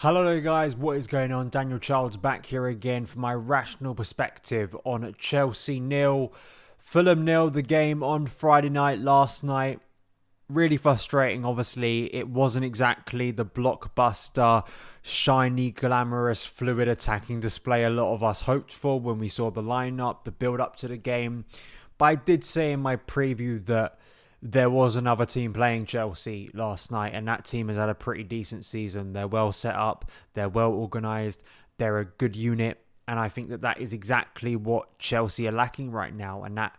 Hello there guys, what is going on? Daniel Childs back here again for my rational perspective on Chelsea nil, Fulham nil, the game on Friday night last night. Really frustrating, obviously. It wasn't exactly the blockbuster, shiny, glamorous, fluid attacking display a lot of us hoped for when we saw the lineup, the build up to the game. But I did say in my preview that there was another team playing Chelsea last night, and that team has had a pretty decent season. They're well set up, they're well organised, they're a good unit, and I think that is exactly what Chelsea are lacking right now, and that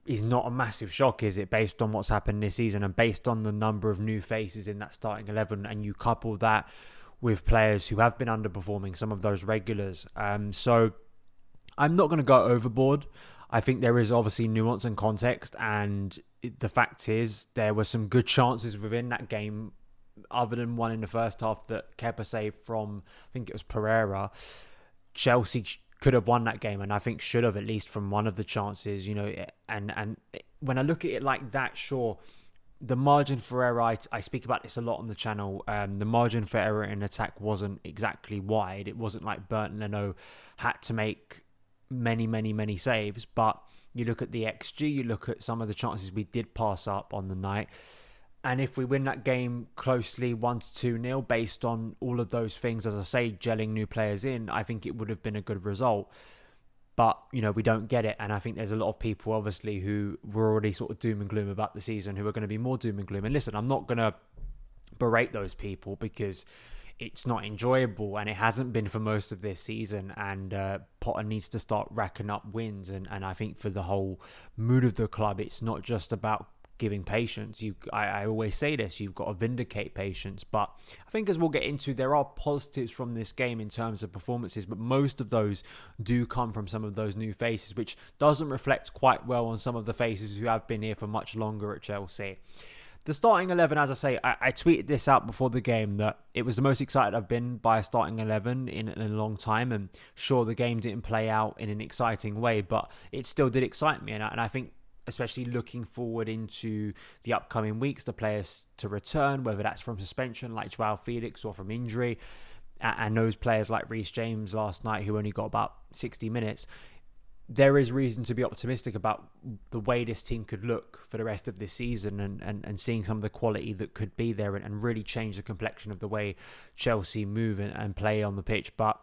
is not a massive shock, is it, based on what's happened this season and based on the number of new faces in that starting 11, and you couple that with players who have been underperforming, some of those regulars. So I'm not going to go overboard. I think there is obviously nuance and context, and the fact is there were some good chances within that game, other than one in the first half that Kepa saved from, I think it was Pereira. Chelsea could have won that game, and I think should have, at least from one of the chances, and when I look at it like that, sure, the margin for error, I speak about this a lot on the channel, the margin for error in attack wasn't exactly wide. It wasn't like Bernd Leno had to make many saves, but you look at the XG, you look at some of the chances we did pass up on the night, and if we win that game closely 1-2-0 based on all of those things, as I say, gelling new players in, I think it would have been a good result. But, we don't get it. And I think there's a lot of people, obviously, who were already sort of doom and gloom about the season, who are going to be more doom and gloom. And listen, I'm not going to berate those people because it's not enjoyable, and it hasn't been for most of this season, and Potter needs to start racking up wins, and I think for the whole mood of the club, it's not just about giving patience. I always say this, you've got to vindicate patience, but I think, as we'll get into, there are positives from this game in terms of performances, but most of those do come from some of those new faces, which doesn't reflect quite well on some of the faces who have been here for much longer at Chelsea. The starting 11, as I say, I tweeted this out before the game that it was the most excited I've been by a starting 11 in a long time. And sure, the game didn't play out in an exciting way, but it still did excite me. And I think, especially looking forward into the upcoming weeks, the players to return, whether that's from suspension like Joao Felix or from injury, and those players like Reece James last night who only got about 60 minutes, there is reason to be optimistic about the way this team could look for the rest of this season, and seeing some of the quality that could be there and really change the complexion of the way Chelsea move and play on the pitch. But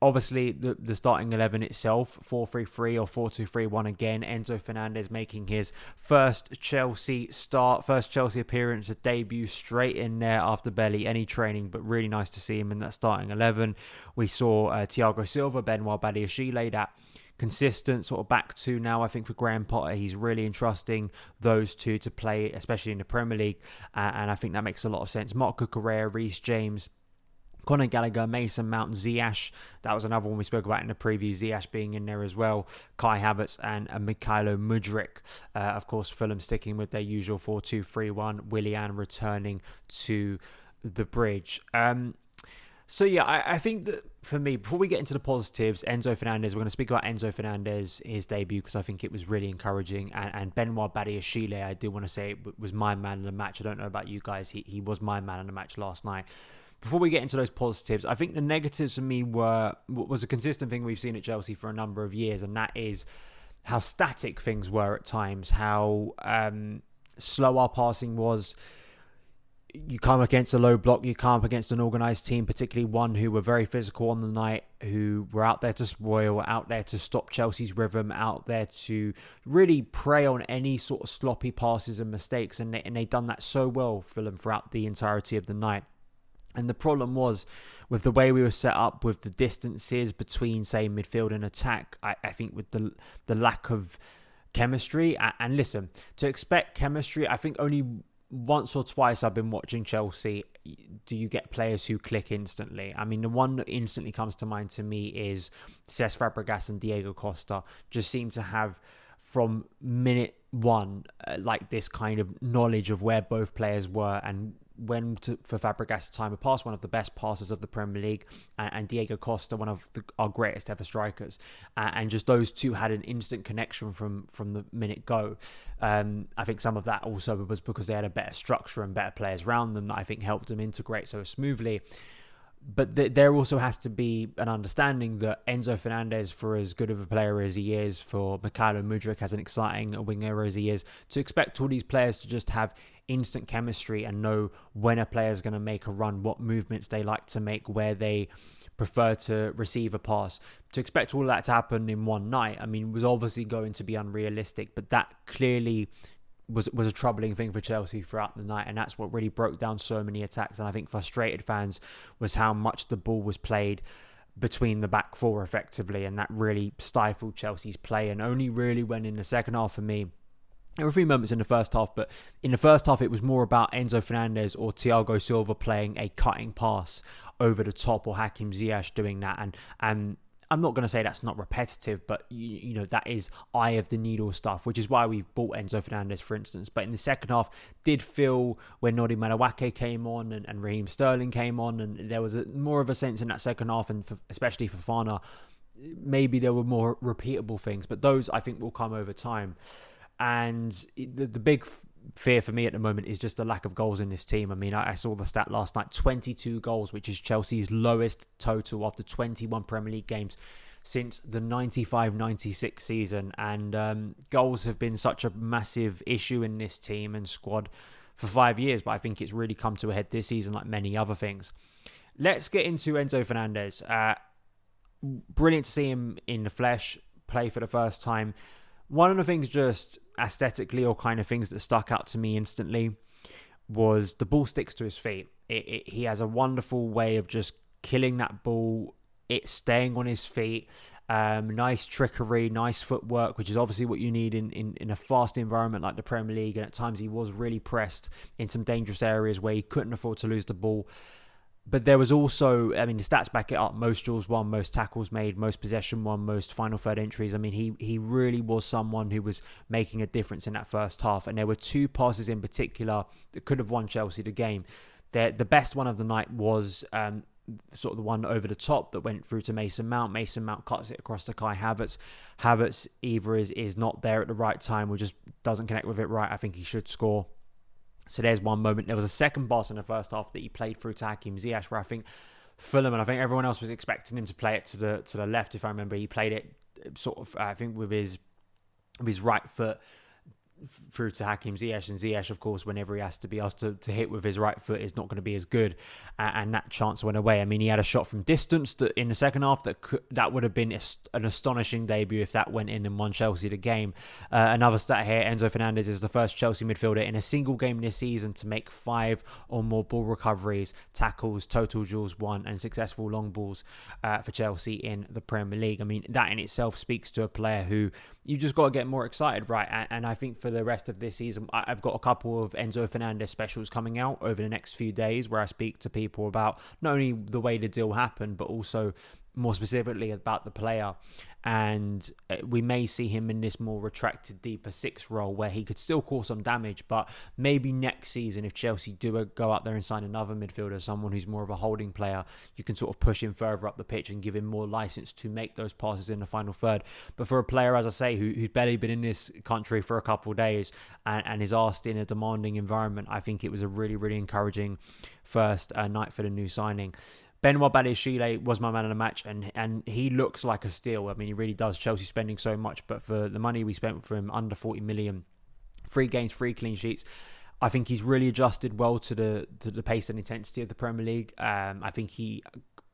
obviously, the starting 11 itself, 4-3-3 or 4-2-3-1 again. Enzo Fernandez making his first Chelsea appearance, a debut straight in there after barely any training, but really nice to see him in that starting 11. We saw Thiago Silva, Benoit Badiashile, that consistent sort of back two now. I think for Graham Potter, he's really entrusting those two to play, especially in the Premier League, and I think that makes a lot of sense. Marc Cucurella, Reece James, Conor Gallagher, Mason Mount, Ziyech. That was another one we spoke about in the preview. Ziyech being in there as well. Kai Havertz and Mykhailo Mudryk. Of course, Fulham sticking with their usual 4-2-3-1. Willian returning to the bridge. So yeah, I think that for me, before we get into the positives, Enzo Fernandez, we're going to speak about Enzo Fernandez, his debut, because I think it was really encouraging. And Benoit Badiashile, I do want to say, was my man in the match. I don't know about you guys. He was my man in the match last night. Before we get into those positives, I think the negatives for me was a consistent thing we've seen at Chelsea for a number of years, and that is how static things were at times, how slow our passing was. You come against a low block, you come up against an organised team, particularly one who were very physical on the night, who were out there to spoil, out there to stop Chelsea's rhythm, out there to really prey on any sort of sloppy passes and mistakes, and they'd done that so well for them throughout the entirety of the night. And the problem was, with the way we were set up, with the distances between, say, midfield and attack, I think with the lack of chemistry, and listen, to expect chemistry, I think only once or twice I've been watching Chelsea do you get players who click instantly. I mean, the one that instantly comes to mind to me is Cesc Fabregas and Diego Costa. Just seem to have, from minute one, like this kind of knowledge of where both players were and for Fabregas to time a pass, one of the best passers of the Premier League, and Diego Costa, one of our greatest ever strikers, and just those two had an instant connection from the minute go. I think some of that also was because they had a better structure and better players around them that I think helped them integrate so smoothly. But there also has to be an understanding that Enzo Fernandez, for as good of a player as he is, for Mikhailo Mudryk as an exciting winger as he is, to expect all these players to just have instant chemistry and know when a player is going to make a run, what movements they like to make, where they prefer to receive a pass. To expect all that to happen in one night, I mean, was obviously going to be unrealistic, but that clearly was a troubling thing for Chelsea throughout the night, and that's what really broke down so many attacks. And I think frustrated fans was how much the ball was played between the back four effectively, and that really stifled Chelsea's play. And only really when in the second half, for me, there were a few moments in the first half, but in the first half it was more about Enzo Fernandez or Thiago Silva playing a cutting pass over the top, or Hakim Ziyech doing that. And I'm not going to say that's not repetitive, but you know, that is eye of the needle stuff, which is why we've bought Enzo Fernandez, for instance. But in the second half, did feel when Nodi Madueke came on and Raheem Sterling came on, and there was more of a sense in that second half, and especially for Fofana, maybe there were more repeatable things, but those I think will come over time. And the big fear for me at the moment is just the lack of goals in this team. I mean, I saw the stat last night, 22 goals, which is Chelsea's lowest total after 21 Premier League games since the 95-96 season. And goals have been such a massive issue in this team and squad for 5 years, but I think it's really come to a head this season, like many other things. Let's get into Enzo Fernandez. Brilliant to see him in the flesh, play for the first time. One of the things just aesthetically, or kind of things that stuck out to me instantly, was the ball sticks to his feet. He has a wonderful way of just killing that ball, it staying on his feet. Nice trickery, nice footwork, which is obviously what you need in a fast environment like the Premier League. And at times he was really pressed in some dangerous areas where he couldn't afford to lose the ball. But there was also, I mean, the stats back it up. Most duels won, most tackles made, most possession won, most final third entries. I mean, he really was someone who was making a difference in that first half. And there were two passes in particular that could have won Chelsea the game. The best one of the night was sort of the one over the top that went through to Mason Mount. Mason Mount cuts it across to Kai Havertz. Havertz either is not there at the right time or just doesn't connect with it right. I think he should score. So there's one moment. There was a second pass in the first half that he played through to Hakim Ziyech, where I think Fulham, and I think everyone else was expecting him to play it to the left. If I remember, he played it sort of, I think, with his right foot through to Hakim Ziyech, and Ziyech, of course, whenever he has to be asked to hit with his right foot, is not going to be as good, and that chance went away. I mean, he had a shot from distance that in the second half that would have been an astonishing debut if that went in and won Chelsea the game. Another stat here, Enzo Fernandez is the first Chelsea midfielder in a single game this season to make 5 or more ball recoveries, tackles, total duels won, and successful long balls for Chelsea in the Premier League. I mean, that in itself speaks to a player who you just got to get more excited, right? And I think for the rest of this season, I've got a couple of Enzo Fernandez specials coming out over the next few days where I speak to people about not only the way the deal happened, but also more specifically about the player. And we may see him in this more retracted, deeper 6 role where he could still cause some damage. But maybe next season, if Chelsea do go out there and sign another midfielder, someone who's more of a holding player, you can sort of push him further up the pitch and give him more license to make those passes in the final third. But for a player, as I say, who's barely been in this country for a couple of days and is asked in a demanding environment, I think it was a really, really encouraging first night for the new signing. Benoit Badiashile was my man of the match, and he looks like a steal. I mean, he really does. Chelsea spending so much, but for the money we spent for him, under 40 million, 3 games, 3 clean sheets, I think he's really adjusted well to the pace and intensity of the Premier League. I think he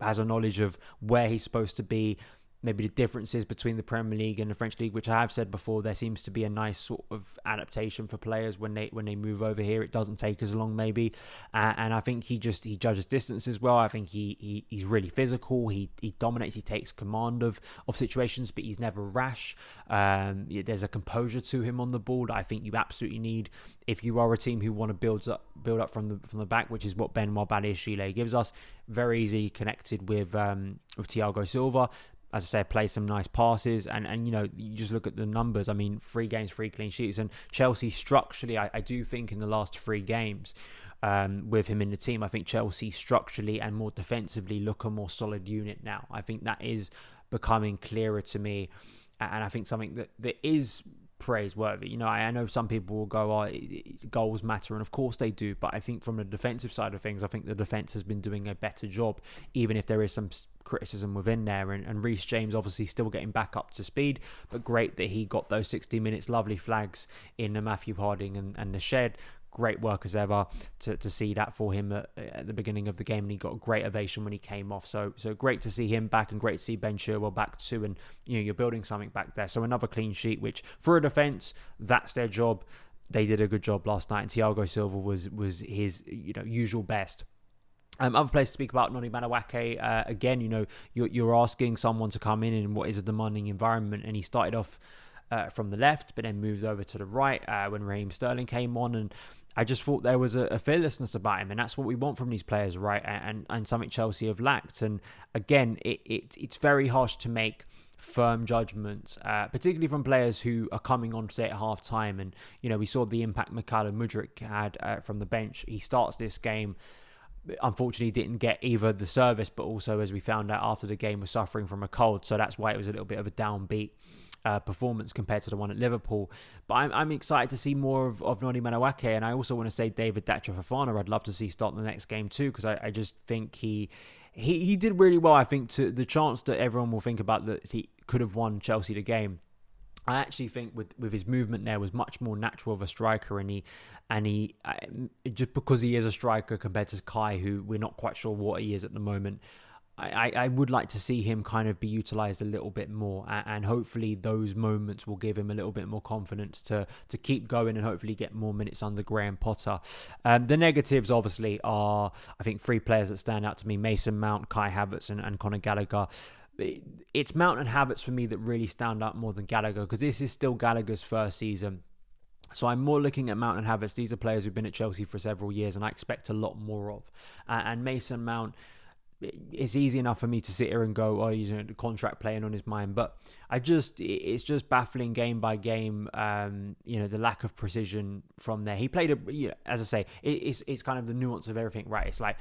has a knowledge of where he's supposed to be, maybe the differences between the Premier League and the French League, which I have said before, there seems to be a nice sort of adaptation for players when they move over here. It doesn't take as long, maybe. And I think he judges distance as well. I think he's really physical. He dominates. He takes command of situations, but he's never rash. There's a composure to him on the ball that I think you absolutely need if you are a team who want to build up from the back, which is what Benoit Badiashile gives us. Very easy connected with Thiago Silva. As I said, play some nice passes, and you know, you just look at the numbers. I mean, 3 games, 3 clean sheets, and Chelsea structurally, I do think in the last 3 games, with him in the team, I think Chelsea structurally and more defensively look a more solid unit now. I think that is becoming clearer to me, and I think something that is praiseworthy. I know some people will go, oh, goals matter, and of course they do, but I think from the defensive side of things, I think the defense has been doing a better job, even if there is some criticism within there. And Reece James obviously still getting back up to speed, but great that he got those 60 minutes, lovely flags in the Matthew Harding and the Shed. Great work as ever to see that for him at the beginning of the game, and he got a great ovation when he came off. So great to see him back, and great to see Ben Chilwell back too. And you're building something back there. So another clean sheet, which for a defence, that's their job. They did a good job last night, and Thiago Silva was his usual best. Other players to speak about, Noni Madueke. Again, you're asking someone to come in what is a demanding environment, and he started off from the left, but then moved over to the right when Raheem Sterling came on, and I just thought there was a fearlessness about him, and that's what we want from these players, right? And something Chelsea have lacked. And again, it's very harsh to make firm judgments, particularly from players who are coming on, say, at half time. And we saw the impact Mykhailo Mudryk had from the bench. He starts this game. Unfortunately, didn't get either the service, but also, as we found out after the game, was suffering from a cold. So that's why it was a little bit of a downbeat performance compared to the one at Liverpool. But I'm excited to see more of Noni Madueke, and I also want to say David Datro Fofana I'd love to see start the next game too, because I just think he did really well. I think to the chance that everyone will think about that he could have won Chelsea the game, I actually think with his movement there was much more natural of a striker, and he just because he is a striker compared to Kai, who we're not quite sure what he is at the moment. I would like to see him kind of be utilised a little bit more, and hopefully those moments will give him a little bit more confidence to keep going and hopefully get more minutes under Graham Potter. The negatives obviously are, I think, three players that stand out to me: Mason Mount, Kai Havertz and Conor Gallagher. It's Mount and Havertz for me that really stand out more than Gallagher, because this is still Gallagher's first season. So I'm more looking at Mount and Havertz. These are players who've been at Chelsea for several years, and I expect a lot more of. And Mason Mount, it's easy enough for me to sit here and go, oh, he's a contract playing on his mind, but it's just baffling game by game. The lack of precision from there. He played as I say, it's kind of the nuance of everything, right? It's like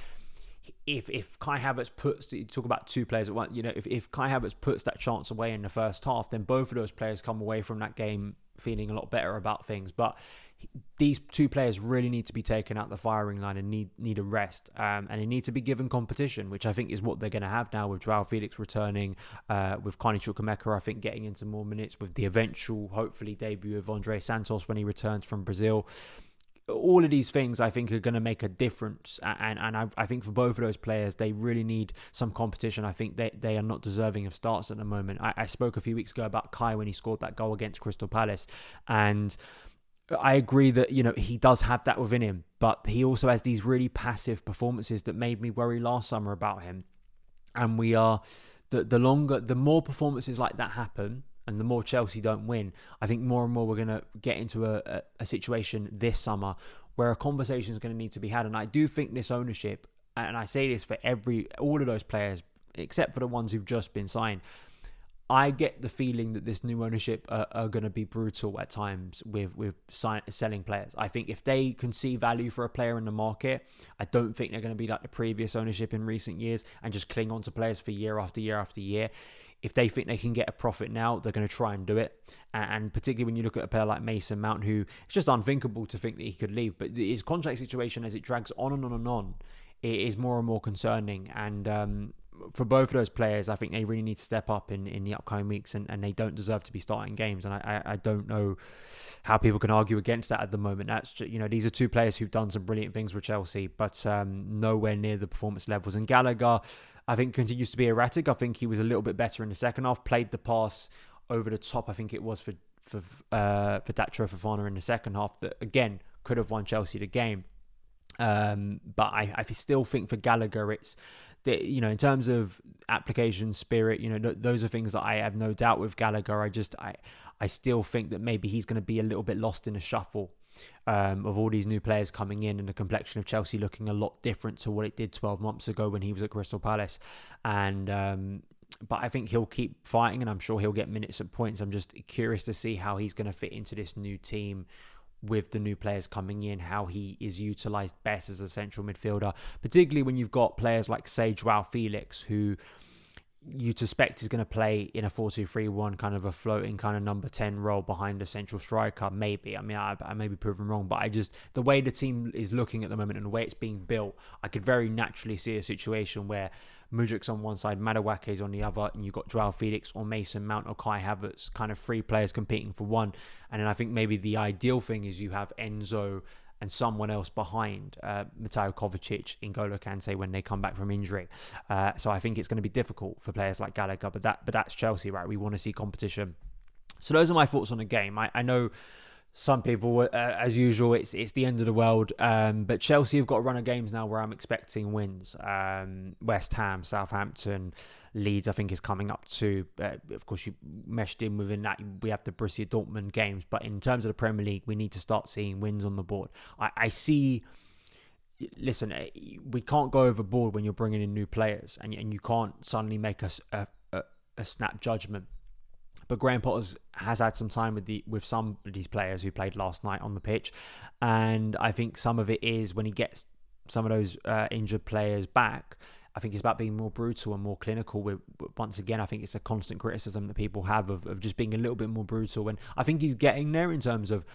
if Kai Havertz you talk about two players at once, if Kai Havertz puts that chance away in the first half, then both of those players come away from that game feeling a lot better about things. But these two players really need to be taken out the firing line and need a rest, and they need to be given competition, which I think is what they're going to have now with Joao Felix returning, with Carney Chukwuemeka I think getting into more minutes, with the eventual hopefully debut of Andre Santos when he returns from Brazil. All of these things I think are going to make a difference, and I think for both of those players they really need some competition. I think they are not deserving of starts at the moment. I spoke a few weeks ago about Kai when he scored that goal against Crystal Palace, and I agree that the does have that within him, but he also has these really passive performances that made me worry last summer about him. And we are the more performances like that happen, and the more Chelsea don't win, I think more and more we're going to get into a situation this summer where a conversation is going to need to be had. And I do think this ownership, and I say this for all of those players except for the ones who've just been signed, I get the feeling that this new ownership are going to be brutal at times with selling players. I think if they can see value for a player in the market, I don't think they're going to be like the previous ownership in recent years and just cling on to players for year after year after year. If they think they can get a profit now, they're going to try and do it. And particularly when you look at a player like Mason Mount, who it's just unthinkable to think that he could leave. But his contract situation, as it drags on and on and on, it is more and more concerning. And for both of those players, I think they really need to step up in the upcoming weeks, and they don't deserve to be starting games. And I don't know how people can argue against that at the moment. That's just, these are two players who've done some brilliant things with Chelsea, but nowhere near the performance levels. And Gallagher, I think, continues to be erratic. I think he was a little bit better in the second half, played the pass over the top, I think it was for Datro Fofana in the second half, that again could have won Chelsea the game. But I still think for Gallagher, it's in terms of application spirit, those are things that I have no doubt with Gallagher. I still think that maybe he's going to be a little bit lost in a shuffle of all these new players coming in, and the complexion of Chelsea looking a lot different to what it did 12 months ago when he was at Crystal Palace. And but I think he'll keep fighting, and I'm sure he'll get minutes at points. I'm just curious to see how he's going to fit into this new team with the new players coming in, how he is utilised best as a central midfielder, particularly when you've got players like, say, Joao Felix, who you'd suspect he's going to play in a 4-2-3-1, kind of a floating kind of number 10 role behind a central striker, maybe. I mean, I may be proven wrong, but the way the team is looking at the moment and the way it's being built, I could very naturally see a situation where Mudrik's on one side, Maduake's on the other, and you've got Joao Felix or Mason Mount or Kai Havertz, kind of three players competing for one. And then I think maybe the ideal thing is you have Enzo and someone else behind Mateo Kovacic, N'Golo Kante when they come back from injury. So I think it's going to be difficult for players like Gallagher, but that's Chelsea, right? We want to see competition. So those are my thoughts on the game. I know some people, as usual, it's the end of the world. But Chelsea have got a run of games now where I'm expecting wins. West Ham, Southampton, Leeds, I think is coming up to. Of course, you meshed in within that. We have the Borussia Dortmund games. But in terms of the Premier League, we need to start seeing wins on the board. I see. Listen, we can't go overboard when you're bringing in new players, and you can't suddenly make a snap judgment. But Graham Potter has had some time with some of these players who played last night on the pitch. And I think some of it is when he gets some of those injured players back, I think it's about being more brutal and more clinical. Once again, I think it's a constant criticism that people have of just being a little bit more brutal. And I think he's getting there in terms of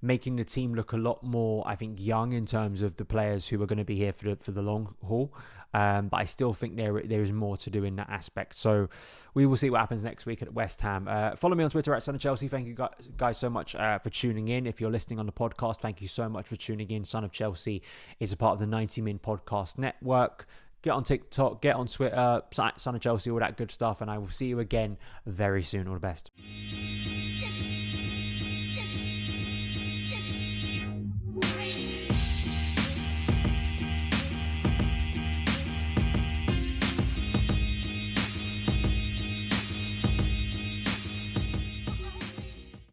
making the team look a lot more, I think, young in terms of the players who are going to be here for the long haul. But I still think there is more to do in that aspect. So we will see what happens next week at West Ham. Follow me on Twitter at SonOfChelsea. Thank you guys so much for tuning in. If you're listening on the podcast, thank you so much for tuning in. Son of Chelsea is a part of the 90 Min Podcast Network. Get on TikTok, get on Twitter, Son of Chelsea, all that good stuff. And I will see you again very soon. All the best.